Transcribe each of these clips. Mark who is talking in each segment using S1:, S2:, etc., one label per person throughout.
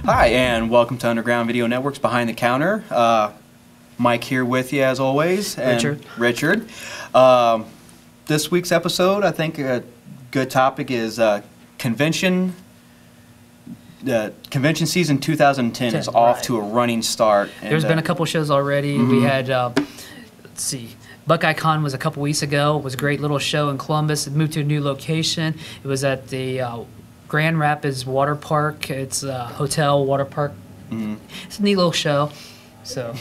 S1: Hi, and welcome to Underground Video Network's Behind the Counter. Mike here with you as always. And Richard. This week's episode, I think a good topic is convention. The convention season 2010 is off to a running start.
S2: There's been a couple shows already. We had, let's see, Buckeye Con was a couple weeks ago. It was a great little show in Columbus. It moved to a new location. It was at the Grand Rapids Water Park. It's a hotel water park. It's a neat little show. So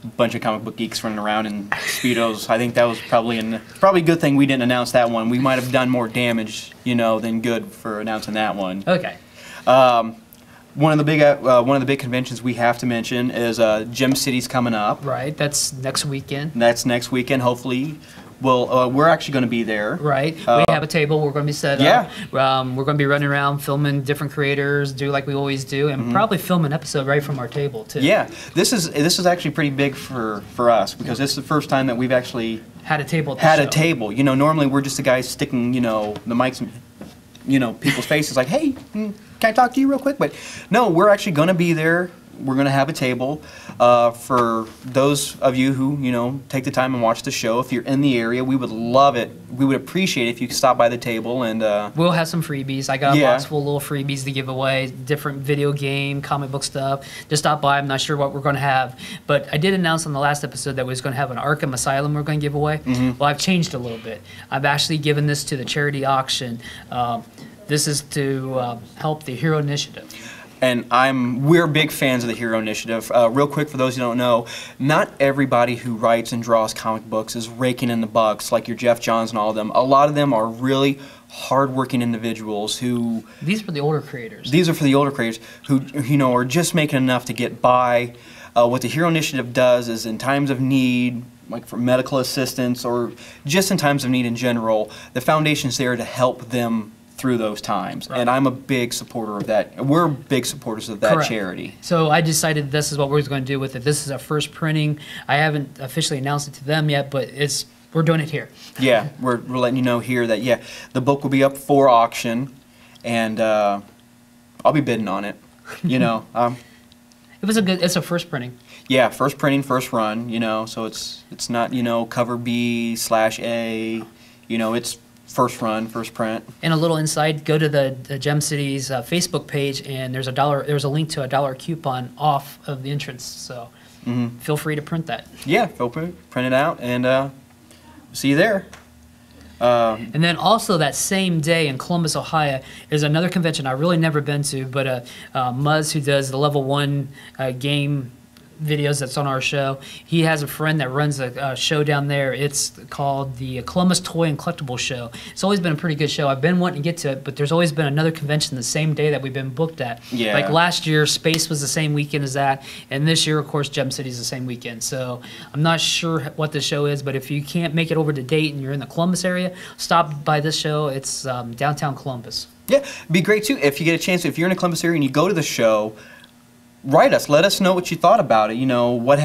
S1: a bunch of comic book geeks running around in Speedos. I think that was probably a good thing we didn't announce that one. We might have done more damage, than good for announcing that one.
S2: Okay.
S1: One of the big conventions we have to mention is Gem City's coming up.
S2: Right. That's next weekend.
S1: That's next weekend. Hopefully, we're actually going to be there.
S2: Right. We have a table. We're going to be set up. We're going to be running around filming different creators, do like we always do, and probably film an episode right from our table too.
S1: Yeah. This is actually pretty big for us because this is the first time that we've actually
S2: had a table.
S1: A table. Normally we're just the guys sticking, the mics in, people's faces like, hey, can I talk to you real quick? But no, we're actually going to be there. We're going to have a table for those of you who, take the time and watch the show. If you're in the area, we would love it. We would appreciate it if you could stop by the table. And
S2: we'll have some freebies. I got a box full of little freebies to give away, different video game, comic book stuff. Just stop by. I'm not sure what we're going to have. But I did announce on the last episode that we was going to have an Arkham Asylum we're going to give away. Well, I've changed a little bit. I've actually given this to the charity auction. This is to help the Hero Initiative.
S1: And we're big fans of the Hero Initiative. Real quick, for those who don't know, not everybody who writes and draws comic books is raking in the bucks like your Jeff Johns and all of them. A lot of them are really hard-working individuals who...
S2: These are for the older creators.
S1: These are for the older creators who, are just making enough to get by. What the Hero Initiative does is in times of need, like for medical assistance or just in times of need in general, the foundation's there to help them through those times, and I'm a big supporter of that. We're big supporters of that charity.
S2: So I decided this is what we're going to do with it. This is our first printing. I haven't officially announced it to them yet, but we're doing it here. Yeah,
S1: we're letting you know here that the book will be up for auction, and I'll be bidding on it.
S2: It's a first printing.
S1: Yeah, first printing, first run. So it's not cover B/A. It's first run, first print.
S2: And a little inside, go to the Gem City's Facebook page, and there's a link to a $1 coupon off of the entrance. So feel free to print that.
S1: Yeah, feel free to print it out, and see you there.
S2: And then also that same day in Columbus, Ohio, is another convention I've really never been to, but Muzz, who does the Level 1 game videos that's on our show, he has a friend that runs a show down there. It's called the Columbus Toy and Collectible Show. It's always been a pretty good show. I've been wanting to get to it, but there's always been another convention the same day that we've been booked at.
S1: Yeah.
S2: Like last year, Space was the same weekend as that, and this year, of course, Gem City's the same weekend. So I'm not sure what the show is, but if you can't make it over to Dayton and you're in the Columbus area, stop by this show. It's downtown Columbus.
S1: Yeah, it'd be great too if you get a chance. If you're in the Columbus area and you go to the show, write us. Let us know what you thought about it. What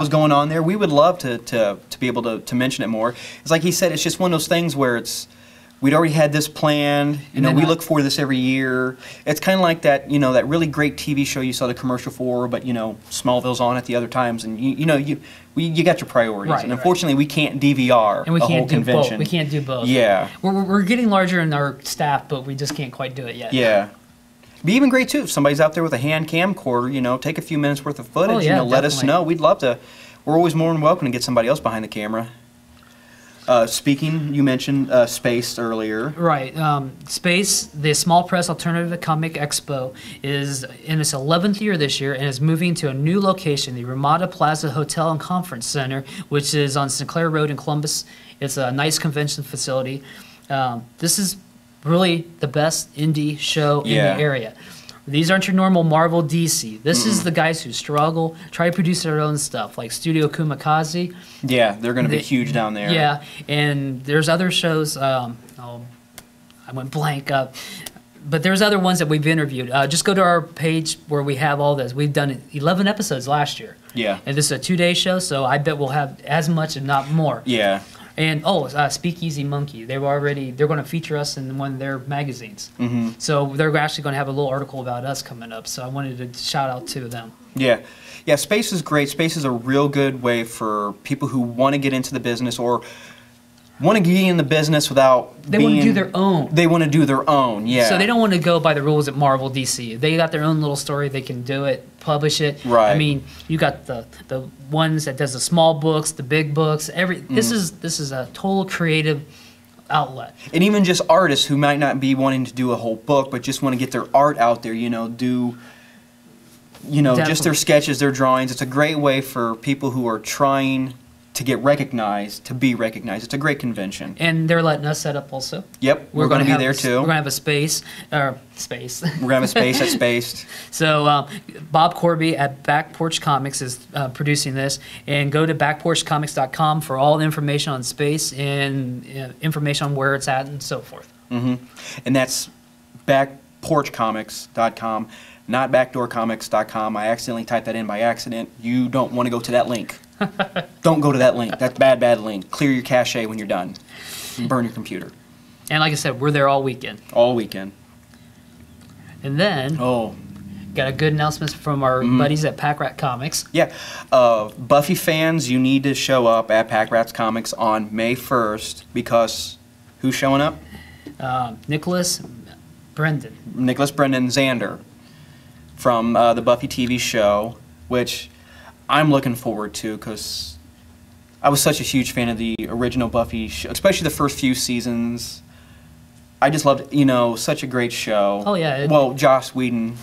S1: was going on there. We would love to be able to mention it more. It's like he said. It's just one of those things where we'd already had this planned. We look for this every year. It's kind of like that. That really great TV show you saw the commercial for, but Smallville's on at the other times, and you got your priorities.
S2: Right,
S1: and unfortunately, we can't DVR
S2: and we can't do
S1: convention.
S2: Both. We can't do both.
S1: Yeah,
S2: we're getting larger in our staff, but we just can't quite do it yet.
S1: Yeah. Be even great too if somebody's out there with a hand camcorder, take a few minutes worth of footage, let us know. We'd love to. We're always more than welcome to get somebody else behind the camera. Speaking, you mentioned Space earlier.
S2: Right. Space, the Small Press Alternative Comic Expo, is in its 11th year this year and is moving to a new location, the Ramada Plaza Hotel and Conference Center, which is on Sinclair Road in Columbus. It's a nice convention facility. This is really the best indie show in the area. These aren't your normal Marvel DC. This is the guys who struggle, try to produce their own stuff, like Studio Kumikaze.
S1: Yeah, they're going to be huge down there.
S2: Yeah, and there's other shows. I went blank up. But there's other ones that we've interviewed. Just go to our page where we have all this. We've done 11 episodes last year.
S1: Yeah.
S2: And this is a 2-day show, so I bet we'll have as much, if not more.
S1: Yeah.
S2: And Speakeasy Monkey, they're going to feature us in one of their magazines. So they're actually going to have a little article about us coming up. So I wanted to shout out to them.
S1: Yeah. Yeah, Space is great. Space is a real good way for people who want to get into the business or want to get in the business without
S2: They want to do their own.
S1: They want to do their own, yeah.
S2: So they don't want to go by the rules at Marvel, DC. They got their own little story. They can do it, publish it.
S1: Right.
S2: I mean, you got the ones that does the small books, the big books. This is a total creative outlet.
S1: And even just artists who might not be wanting to do a whole book, but just want to get their art out there, do just their sketches, their drawings. It's a great way for people who are trying to get recognized, to be recognized. It's a great convention.
S2: And they're letting us set up also.
S1: Yep, we're going to be there too.
S2: We're going to have a space.
S1: We're going to have a space at Spaced.
S2: So Bob Corby at Back Porch Comics is producing this. And go to backporchcomics.com for all the information on Space and information on where it's at and so forth.
S1: And that's backporchcomics.com, not backdoorcomics.com. I accidentally typed that in by accident. You don't want to go to that link. Don't go to that link. That's bad link. Clear your cache when you're done. Burn your computer.
S2: And like I said, we're there all weekend.
S1: All weekend.
S2: And then, got a good announcement from our buddies at Pack Rat Comics.
S1: Yeah. Buffy fans, you need to show up at Pack Rat's Comics on May 1st because who's showing up?
S2: Nicholas Brendan
S1: Xander from the Buffy TV show, which I'm looking forward to because I was such a huge fan of the original Buffy show, especially the first few seasons. I just loved, such a great show.
S2: Oh yeah.
S1: Well, Joss Whedon.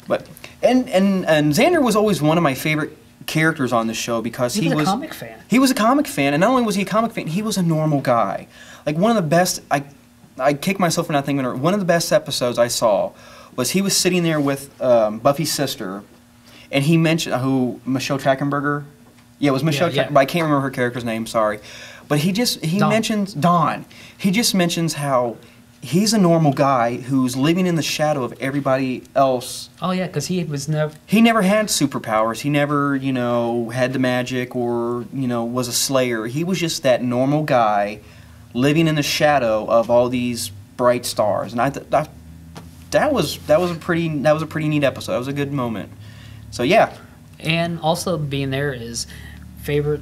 S1: But and Xander was always one of my favorite characters on the show because he was
S2: a comic fan.
S1: He was a comic fan, and not only was he a comic fan, he was a normal guy. Like one of the best. I kick myself for not thinking. One of the best episodes I saw was he was sitting there with Buffy's sister. And he mentioned Michelle Trachtenberger. Yeah, it was Michelle. But I can't remember her character's name. Sorry, but he mentions Dawn. He just mentions how he's a normal guy who's living in the shadow of everybody else.
S2: Oh yeah, because he never
S1: had superpowers. He never had the magic or was a slayer. He was just that normal guy living in the shadow of all these bright stars. And I thought that was a pretty neat episode. That was a good moment. So yeah.
S2: And also being there is favorite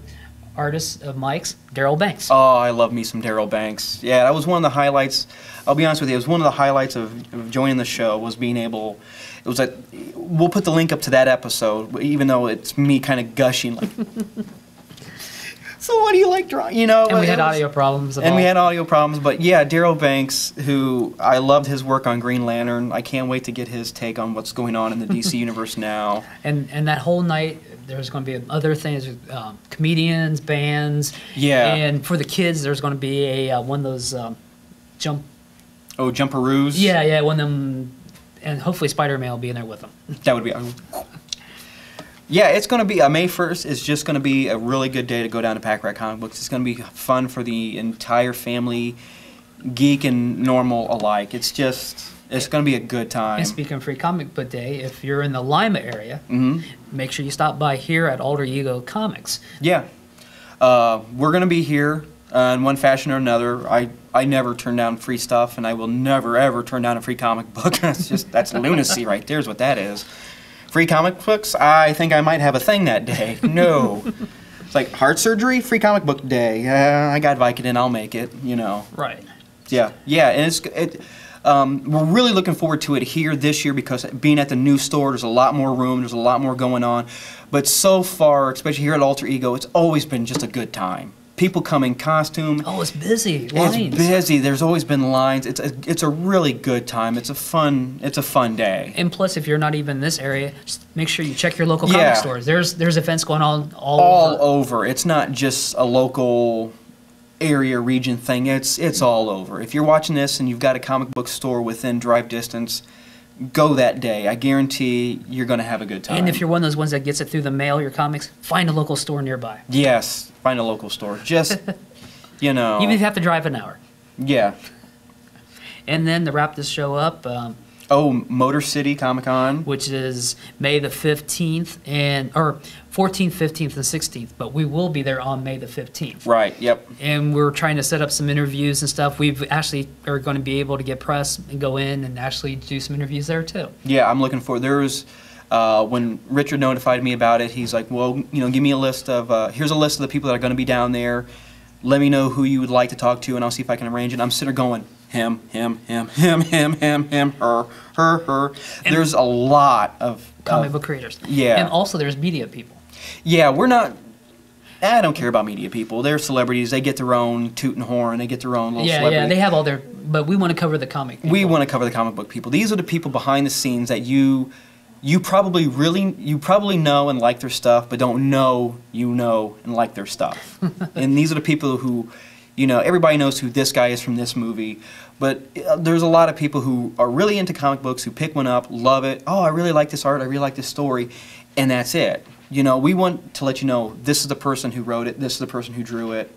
S2: artist of Mike's, Daryl Banks.
S1: Oh, I love me some Daryl Banks. Yeah, that was one of the highlights. I'll be honest with you, it was one of the highlights of joining the show was being able. It was we'll put the link up to that episode, even though it's me kind of gushing like. So what do you like drawing?
S2: And we had audio problems.
S1: But yeah, Daryl Banks, who I loved his work on Green Lantern. I can't wait to get his take on what's going on in the DC universe now.
S2: And that whole night, there's going to be other things, comedians, bands.
S1: Yeah.
S2: And for the kids, there's going to be one of those jump.
S1: Oh, jumperoos.
S2: Yeah, one of them, and hopefully Spider-Man will be in there with them.
S1: That would be. Yeah, it's going to be, May 1st is just going to be a really good day to go down to Pack Rat Comic Books. It's going to be fun for the entire family, geek and normal alike. It's going to be a good time.
S2: And speaking of Free Comic Book Day, if you're in the Lima area, make sure you stop by here at Alter Ego Comics.
S1: Yeah. We're going to be here in one fashion or another. I never turn down free stuff, and I will never, ever turn down a free comic book. That's lunacy right there is what that is. Free comic books? I think I might have a thing that day. No. It's like heart surgery, free comic book day. I got Vicodin, I'll make it,
S2: Right.
S1: Yeah, and we're really looking forward to it here this year because being at the new store, there's a lot more room, there's a lot more going on. But so far, especially here at Alter Ego, it's always been just a good time. People come in costume.
S2: Oh, it's busy. Lines.
S1: It's busy. There's always been lines. It's a really good time. It's a fun day.
S2: And plus, if you're not even in this area, just make sure you check your local comic stores. There's events going on all
S1: over. It's not just a local area region thing. It's all over. If you're watching this and you've got a comic book store within drive distance, go that day. I guarantee you're going to have a good time.
S2: And if you're one of those ones that gets it through the mail, your comics, find a local store nearby.
S1: Yes, find a local store. Just,
S2: Even if you have to drive an hour.
S1: Yeah.
S2: And then to wrap this show up,
S1: Oh, Motor City Comic Con,
S2: which is May the 15th or 14th, 15th, and 16th. But we will be there on May the 15th.
S1: Right. Yep.
S2: And we're trying to set up some interviews and stuff. We've actually are going to be able to get press and go in and actually do some interviews there too.
S1: Yeah, I'm looking for. There's when Richard notified me about it, he's like, well, give me a list of here's a list of the people that are going to be down there. Let me know who you would like to talk to, and I'll see if I can arrange it. I'm sitting there going, him, her. And there's a lot of
S2: comic book creators.
S1: Yeah.
S2: And also there's media people.
S1: Yeah, we're not. I don't care about media people. They're celebrities. They get their own toot and horn. They get their own little celebrity.
S2: Yeah, they have all their. But we want to cover the comic people.
S1: We want to cover the comic book people. These are the people behind the scenes that you probably know and like their stuff, but don't know and like their stuff. And these are the people who, everybody knows who this guy is from this movie, but there's a lot of people who are really into comic books who pick one up, love it. Oh, I really like this art. I really like this story, and that's it. We want to let you know this is the person who wrote it. This is the person who drew it.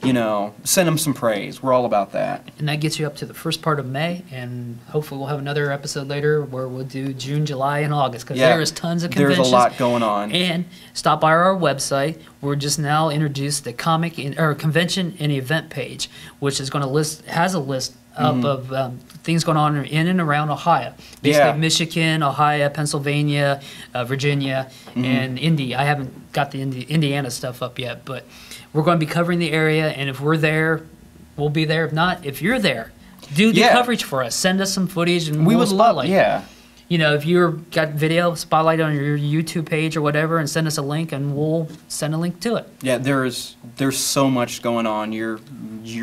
S1: Send them some praise. We're all about that. And
S2: that gets you up to the first part of May, and hopefully we'll have another episode later where we'll do June, July, and August, because there is tons of conventions.
S1: There's a lot going on.
S2: And stop by our website. We're just now introduced the convention and event page, which is going to has a list up of things going on in and around Ohio. Basically Michigan, Ohio, Pennsylvania, Virginia, and Indy. I haven't got the Indiana stuff up yet, but we're going to be covering the area, and if we're there, we'll be there. If not, if you're there, do the coverage for us. Send us some footage, and
S1: we would spotlight.
S2: If you've got video, spotlight on your YouTube page or whatever, and send us a link, and we'll send a link to it.
S1: Yeah, there's so much going on. You're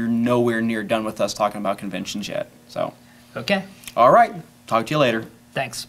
S1: nowhere near done with us talking about conventions yet. So.
S2: Okay.
S1: All right. Talk to you later.
S2: Thanks.